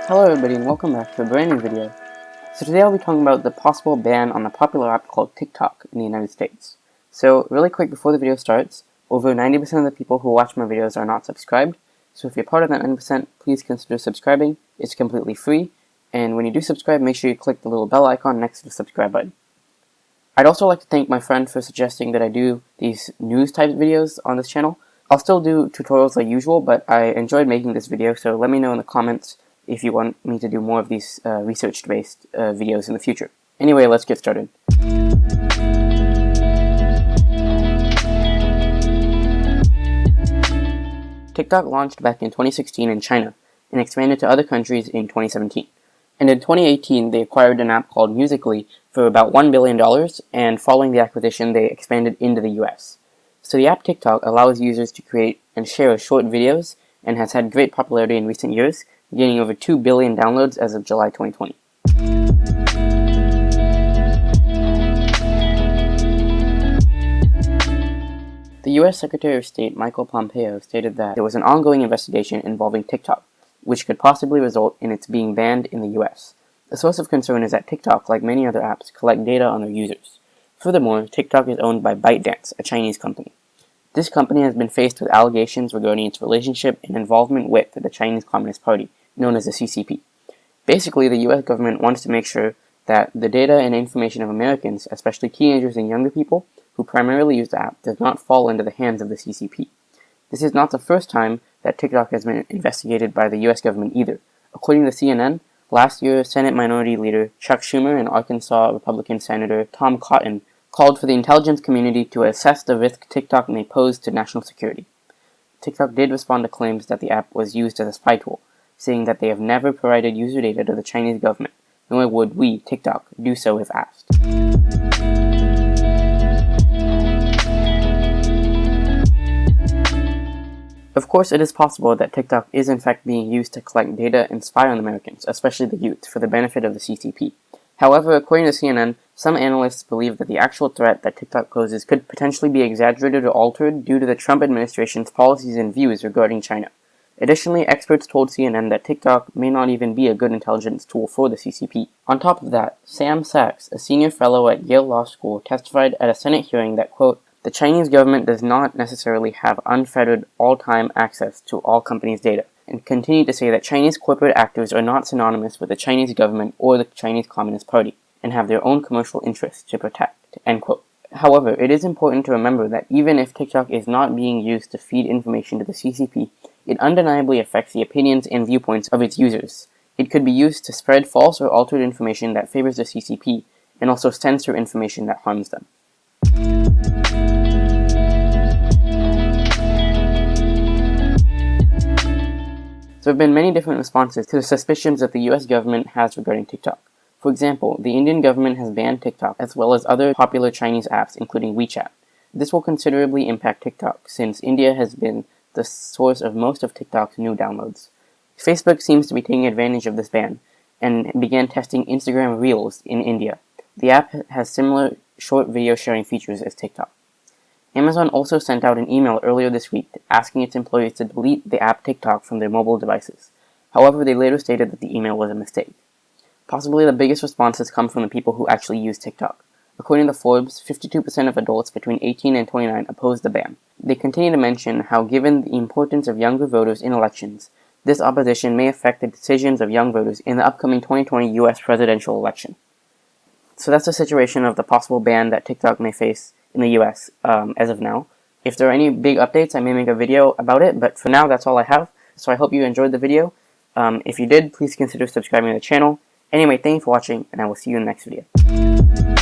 Hello everybody and welcome back to a brand new video. So today I'll be talking about the possible ban on the popular app called TikTok in the United States. So really quick before the video starts, over 90% of the people who watch my videos are not subscribed, so if you're part of that 90%, please consider subscribing. It's completely free, and when you do subscribe, make sure you click the little bell icon next to the subscribe button. I'd also like to thank my friend for suggesting that I do these news type videos on this channel. I'll still do tutorials like usual, but I enjoyed making this video, so let me know in the comments if you want me to do more of these research-based videos in the future. Anyway, let's get started. TikTok launched back in 2016 in China and expanded to other countries in 2017. And in 2018, they acquired an app called Musical.ly for about $1 billion, and following the acquisition, they expanded into the US. So the app TikTok allows users to create and share short videos and has had great popularity in recent years, gaining over 2 billion downloads as of July 2020. The US Secretary of State Michael Pompeo stated that there was an ongoing investigation involving TikTok, which could possibly result in its being banned in the US. A source of concern is that TikTok, like many other apps, collect data on their users. Furthermore, TikTok is owned by ByteDance, a Chinese company. This company has been faced with allegations regarding its relationship and involvement with the Chinese Communist Party, known as the CCP. Basically, the US government wants to make sure that the data and information of Americans, especially teenagers and younger people, who primarily use the app, does not fall into the hands of the CCP. This is not the first time that TikTok has been investigated by the US government either. According to CNN, last year, Senate Minority Leader Chuck Schumer and Arkansas Republican Senator Tom Cotton called for the intelligence community to assess the risk TikTok may pose to national security. TikTok did respond to claims that the app was used as a spy tool, saying that they have never provided user data to the Chinese government, nor would we, TikTok, do so if asked. Of course, it is possible that TikTok is in fact being used to collect data and spy on Americans, especially the youth, for the benefit of the CCP. However, according to CNN, some analysts believe that the actual threat that TikTok poses could potentially be exaggerated or altered due to the Trump administration's policies and views regarding China. Additionally, experts told CNN that TikTok may not even be a good intelligence tool for the CCP. On top of that, Sam Sachs, a senior fellow at Yale Law School, testified at a Senate hearing that, quote, "The Chinese government does not necessarily have unfettered all-time access to all companies' data," and continued to say that Chinese corporate actors are not synonymous with the Chinese government or the Chinese Communist Party, and have their own commercial interests to protect, end quote. However, it is important to remember that even if TikTok is not being used to feed information to the CCP, it undeniably affects the opinions and viewpoints of its users. It could be used to spread false or altered information that favors the CCP, and also censor information that harms them. There have been many different responses to the suspicions that the US government has regarding TikTok. For example, the Indian government has banned TikTok, as well as other popular Chinese apps, including WeChat. This will considerably impact TikTok, since India has been the source of most of TikTok's new downloads. Facebook seems to be taking advantage of this ban, and began testing Instagram Reels in India. The app has similar short video sharing features as TikTok. Amazon also sent out an email earlier this week asking its employees to delete the app TikTok from their mobile devices. However, they later stated that the email was a mistake. Possibly the biggest responses come from the people who actually use TikTok. According to Forbes, 52% of adults between 18 and 29 oppose the ban. They continue to mention how, given the importance of younger voters in elections, this opposition may affect the decisions of young voters in the upcoming 2020 US presidential election. So that's the situation of the possible ban that TikTok may face in the US as of now. If there are any big updates, I may make a video about it, but for now, that's all I have. So I hope you enjoyed the video. If you did, please consider subscribing to the channel. Anyway, thank you for watching, and I will see you in the next video.